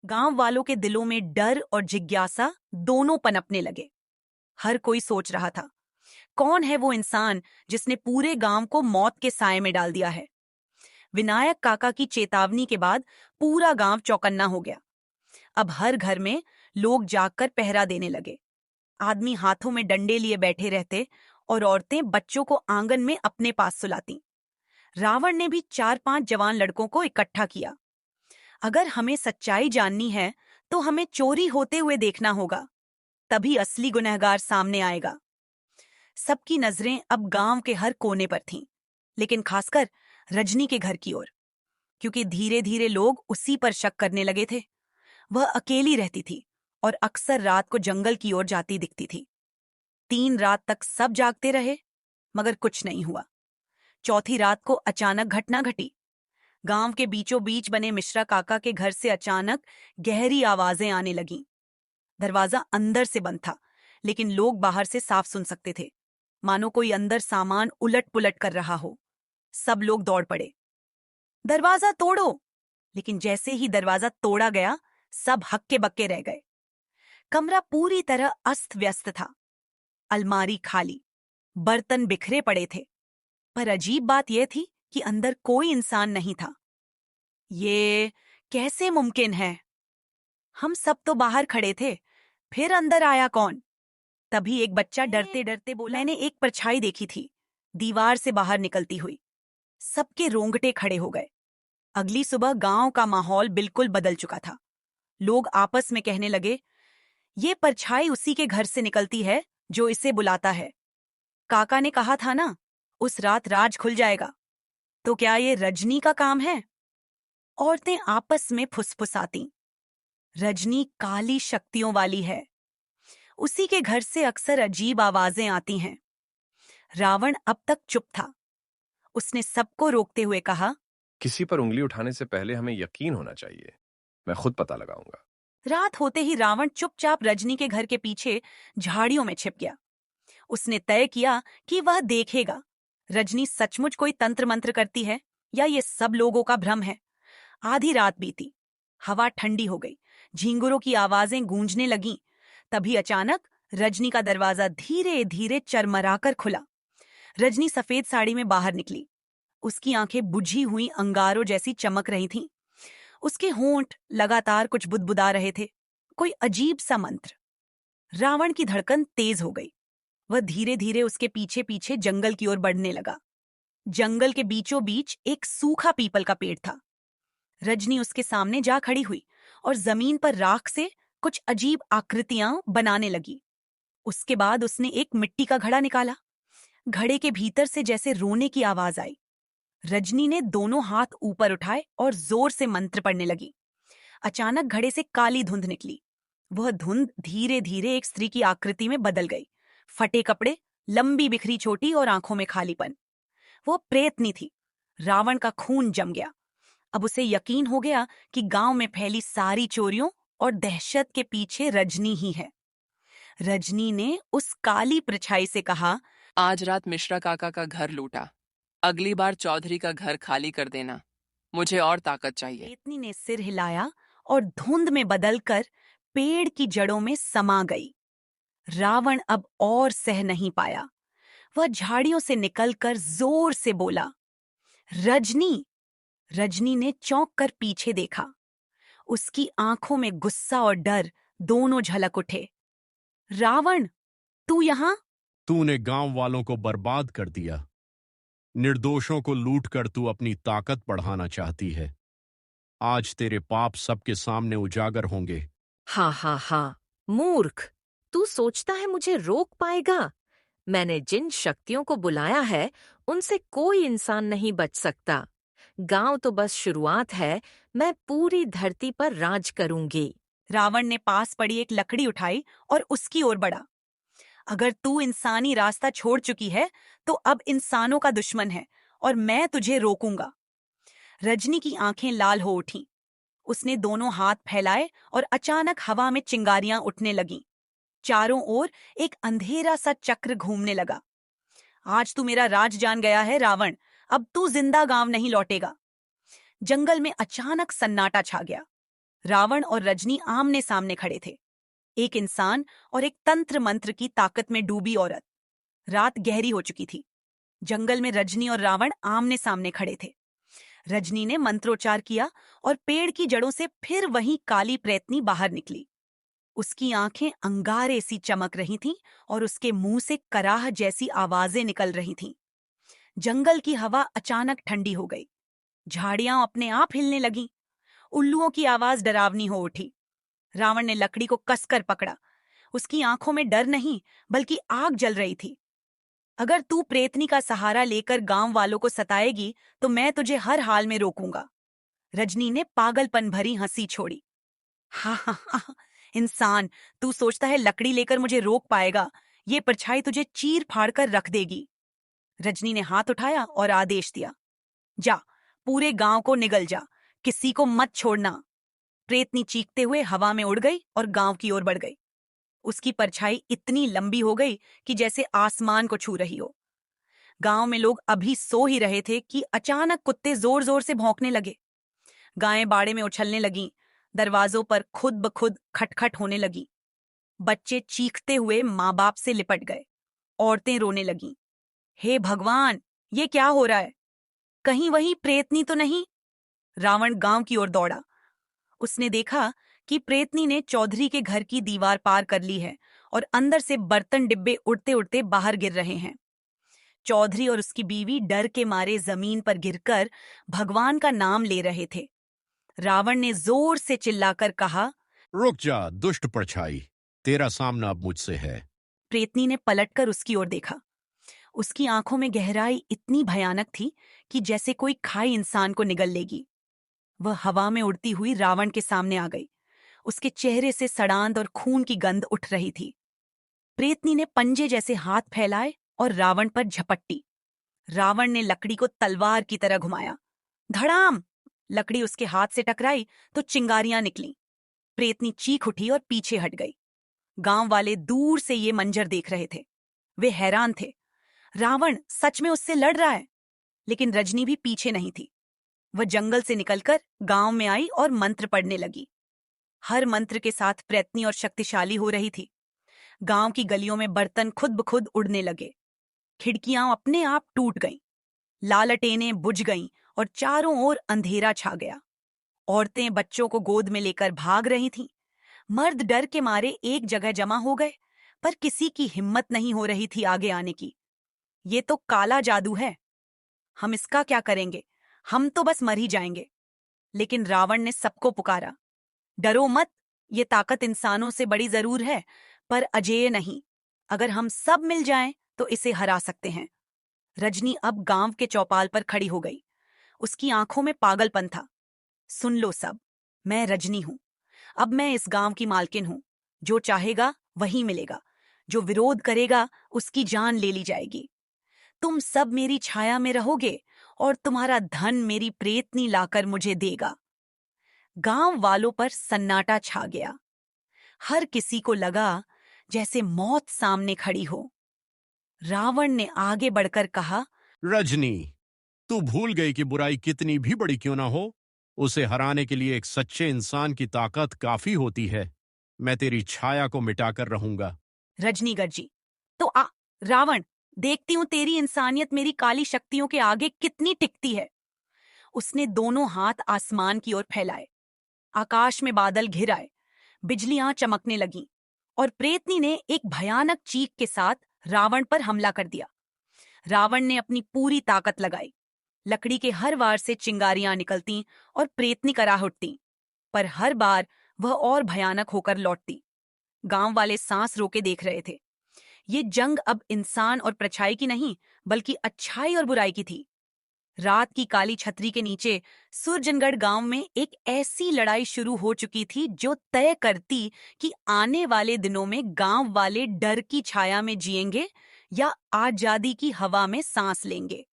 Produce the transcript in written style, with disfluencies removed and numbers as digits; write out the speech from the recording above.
गांव वालों के दिलों में डर और जिज्ञासा दोनों पनपने लगे। हर कोई सोच रहा था, कौन है वो इंसान जिसने पूरे गांव को मौत के साए में डाल दिया है। विनायक काका की चेतावनी के बाद पूरा गांव चौकन्ना हो गया। अब हर घर में लोग जागकर पहरा देने लगे। आदमी हाथों में डंडे लिए बैठे रहते और औरतें बच्चों को आंगन में अपने पास सुलाती। रावण ने भी 4-5 जवान लड़कों को इकट्ठा किया। अगर हमें सच्चाई जाननी है तो हमें चोरी होते हुए देखना होगा, तभी असली गुनहगार सामने आएगा। सबकी नजरें अब गांव के हर कोने पर थीं, लेकिन खासकर रजनी के घर की ओर, क्योंकि धीरे धीरे लोग उसी पर शक करने लगे थे। वह अकेली रहती थी और अक्सर रात को जंगल की ओर जाती दिखती थी। 3 रात तक सब जागते रहे, मगर कुछ नहीं हुआ। चौथी रात को अचानक घटना घटी। गांव के बीचों बीच बने मिश्रा काका के घर से अचानक गहरी आवाजें आने लगीं। दरवाजा अंदर से बंद था, लेकिन लोग बाहर से साफ सुन सकते थे, मानो कोई अंदर सामान उलट पुलट कर रहा हो। सब लोग दौड़ पड़े, दरवाजा तोड़ो। लेकिन जैसे ही दरवाजा तोड़ा गया, सब हक्के बक्के रह गए। कमरा पूरी तरह अस्त व्यस्त था। अलमारी खाली, बर्तन बिखरे पड़े थे, पर अजीब बात यह थी कि अंदर कोई इंसान नहीं था। ये कैसे मुमकिन है? हम सब तो बाहर खड़े थे, फिर अंदर आया कौन? तभी एक बच्चा डरते डरते बोला, मैंने एक परछाई देखी थी, दीवार से बाहर निकलती हुई। सबके रोंगटे खड़े हो गए। अगली सुबह गांव का माहौल बिल्कुल बदल चुका था। लोग आपस में कहने लगे, ये परछाई उसी के घर से निकलती है जो इसे बुलाता है। काका ने कहा था ना, उस रात राज खुल जाएगा। तो क्या ये रजनी का काम है? औरतें आपस में फुसफुसातीं। रजनी काली शक्तियों वाली है, उसी के घर से अक्सर अजीब आवाजें आती हैं। रावण अब तक चुप था। उसने सबको रोकते हुए कहा, किसी पर उंगली उठाने से पहले हमें यकीन होना चाहिए। मैं खुद पता लगाऊंगा। रात होते ही रावण चुपचाप रजनी के घर के पीछे झाड़ियों में छिप गया। उसने तय किया कि वह देखेगा, रजनी सचमुच कोई तंत्र मंत्र करती है या ये सब लोगों का भ्रम है। आधी रात बीती, हवा ठंडी हो गई, झींगुरों की आवाजें गूंजने लगीं। तभी अचानक रजनी का दरवाजा धीरे धीरे चरमराकर खुला। रजनी सफेद साड़ी में बाहर निकली। उसकी आंखें बुझी हुई अंगारों जैसी चमक रही थीं। उसके होंठ लगातार कुछ बुदबुदा रहे थे, कोई अजीब सा मंत्र। रावण की धड़कन तेज हो गई। वह धीरे धीरे उसके पीछे पीछे जंगल की ओर बढ़ने लगा। जंगल के बीचों बीच एक सूखा पीपल का पेड़ था। रजनी उसके सामने जा खड़ी हुई और जमीन पर राख से कुछ अजीब आकृतियां बनाने लगी। उसके बाद उसने एक मिट्टी का घड़ा निकाला। घड़े के भीतर से जैसे रोने की आवाज आई। रजनी ने दोनों हाथ ऊपर उठाए और जोर से मंत्र पढ़ने लगी। अचानक घड़े से काली धुंध निकली। वह धुंध धीरे धीरे एक स्त्री की आकृति में बदल गई। फटे कपड़े, लंबी बिखरी चोटी और आंखों में खालीपन। वो प्रेतनी थी। रावण का खून जम गया। अब उसे यकीन हो गया कि गांव में फैली सारी चोरियों और दहशत के पीछे रजनी ही है। रजनी ने उस काली परछाई से कहा, आज रात मिश्रा काका का घर लूटा, अगली बार चौधरी का घर खाली कर देना। मुझे और ताकत चाहिए। प्रेतनी ने सिर हिलाया और धुंध में बदलकर पेड़ की जड़ों में समा गई। रावण अब और सह नहीं पाया। वह झाड़ियों से निकलकर जोर से बोला, रजनी। रजनी ने चौंक कर पीछे देखा। उसकी आंखों में गुस्सा और डर दोनों झलक उठे। रावण, तू यहां? तूने गांव वालों को बर्बाद कर दिया। निर्दोषों को लूटकर तू अपनी ताकत बढ़ाना चाहती है। आज तेरे पाप सबके सामने उजागर होंगे। हाँ हाँ हाँ, मूर्ख! तू सोचता है मुझे रोक पाएगा? मैंने जिन शक्तियों को बुलाया है, उनसे कोई इंसान नहीं बच सकता। गांव तो बस शुरुआत है, मैं पूरी धरती पर राज करूंगी। रावण ने पास पड़ी एक लकड़ी उठाई और उसकी ओर बढ़ा। अगर तू इंसानी रास्ता छोड़ चुकी है, तो अब इंसानों का दुश्मन है और मैं तुझे रोकूंगा। रजनी की आंखें लाल हो उठीं। उसने दोनों हाथ फैलाए और अचानक हवा में चिंगारियां उठने लगीं। चारों ओर एक अंधेरा सा चक्र घूमने लगा। आज तू मेरा राज जान गया है रावण, अब तू जिंदा गांव नहीं लौटेगा। जंगल में अचानक सन्नाटा छा गया। रावण और रजनी आमने सामने खड़े थे, एक इंसान और एक तंत्र मंत्र की ताकत में डूबी औरत। रात गहरी हो चुकी थी। जंगल में रजनी और रावण आमने सामने खड़े थे। रजनी ने मंत्रोच्चार किया और पेड़ की जड़ों से फिर वही काली प्रेतनी बाहर निकली। उसकी आंखें अंगारे सी चमक रही थीं और उसके मुंह से कराह जैसी आवाजें निकल रही थीं। जंगल की हवा अचानक ठंडी हो गई। झाड़ियां अपने आप हिलने लगीं। उल्लुओं की आवाज डरावनी हो उठी। रावण ने लकड़ी को कसकर पकड़ा। उसकी आंखों में डर नहीं, बल्कि आग जल रही थी। अगर तू प्रेतनी का सहारा लेकर गांव वालों को सताएगी तो मैं तुझे हर हाल में रोकूंगा। रजनी ने पागलपन भरी हंसी छोड़ी। हा हा हा, इंसान, तू सोचता है लकड़ी लेकर मुझे रोक पाएगा? ये परछाई तुझे चीर फाड़ कर रख देगी। रजनी ने हाथ उठाया और आदेश दिया, जा, पूरे गांव को निगल जा, किसी को मत छोड़ना। प्रेतनी चीखते हुए हवा में उड़ गई और गांव की ओर बढ़ गई। उसकी परछाई इतनी लंबी हो गई कि जैसे आसमान को छू रही हो। गांव में लोग अभी सो ही रहे थे कि अचानक कुत्ते जोर जोर से भौंकने लगे। गायें बाड़े में उछलने लगीं। दरवाजों पर खुद ब खुद खटखट होने लगी। बच्चे चीखते हुए माँ बाप से लिपट गए। औरतें रोने लगीं। हे भगवान, ये क्या हो रहा है? कहीं वही प्रेतनी तो नहीं? रावण गांव की ओर दौड़ा। उसने देखा कि प्रेतनी ने चौधरी के घर की दीवार पार कर ली है और अंदर से बर्तन डिब्बे उड़ते उड़ते बाहर गिर रहे हैं। चौधरी और उसकी बीवी डर के मारे जमीन पर गिरकर भगवान का नाम ले रहे थे। रावण ने जोर से चिल्लाकर कहा, रुक जा दुष्ट परछाई, तेरा सामना अब मुझसे है। प्रेतनी ने पलटकर उसकी ओर देखा। उसकी आंखों में गहराई इतनी भयानक थी कि जैसे कोई खाई इंसान को निगल लेगी। वह हवा में उड़ती हुई रावण के सामने आ गई। उसके चेहरे से सड़ांध और खून की गंध उठ रही थी। प्रेतनी ने पंजे जैसे हाथ फैलाए और रावण पर झपट्टी। रावण ने लकड़ी को तलवार की तरह घुमाया। धड़ाम! लकड़ी उसके हाथ से टकराई तो चिंगारियां निकलीं। प्रेतनी चीख उठी और पीछे हट गई। गांव वाले दूर से ये मंजर देख रहे थे। वे हैरान थे। रावण सच में उससे लड़ रहा है। लेकिन रजनी भी पीछे नहीं थी। वह जंगल से निकलकर गांव में आई और मंत्र पढ़ने लगी। हर मंत्र के साथ प्रेतनी और शक्तिशाली हो रही थी। गांव की गलियों में बर्तन खुद ब खुद उड़ने लगे। खिड़कियां अपने आप टूट गईं। लालटेनें बुझ गईं और चारों ओर अंधेरा छा गया। औरतें बच्चों को गोद में लेकर भाग रही थीं। मर्द डर के मारे एक जगह जमा हो गए, पर किसी की हिम्मत नहीं हो रही थी आगे आने की। ये तो काला जादू है। हम इसका क्या करेंगे? हम तो बस मर ही जाएंगे। लेकिन रावण ने सबको पुकारा, डरो मत, ये ताकत इंसानों से बड़ी जरूर है, पर अजेय नहीं। अगर हम सब मिल जाएं तो इसे हरा सकते हैं। रजनी अब गांव के चौपाल पर खड़ी हो गई। उसकी आंखों में पागलपन था। सुन लो सब, मैं रजनी हूं। अब मैं इस गांव की मालकिन हूं। जो चाहेगा वही मिलेगा। जो विरोध करेगा उसकी जान ले ली जाएगी। तुम सब मेरी छाया में रहोगे और तुम्हारा धन मेरी प्रेतनी लाकर मुझे देगा। गांव वालों पर सन्नाटा छा गया। हर किसी को लगा जैसे मौत सामने खड़ी हो। रावण ने आगे बढ़कर कहा, रजनी, तू भूल गई कि बुराई कितनी भी बड़ी क्यों ना हो, उसे हराने के लिए एक सच्चे इंसान की ताकत काफी होती है। मैं तेरी छाया को मिटाकर रहूंगा। रजनी गर्जी, तो रावण, देखती हूं तेरी इंसानियत मेरी काली शक्तियों के आगे कितनी टिकती है। उसने दोनों हाथ आसमान की ओर फैलाए। आकाश में बादल घिर आए। बिजलियां चमकने लगीं और प्रेतनी ने एक भयानक चीख के साथ रावण पर हमला कर दिया। रावण ने अपनी पूरी ताकत लगाई। लकड़ी के हर वार से चिंगारियां निकलतीं और प्रेतनी कराह उठतीं, पर हर बार वह और भयानक होकर लौटती। गांव वाले सांस रोके देख रहे थे। ये जंग अब इंसान और परछाई की नहीं, बल्कि अच्छाई और बुराई की थी। रात की काली छतरी के नीचे सुरजनगढ़ गांव में एक ऐसी लड़ाई शुरू हो चुकी थी जो तय करती कि आने वाले दिनों में गांव वाले डर की छाया में जिएंगे या आजादी की हवा में सांस लेंगे।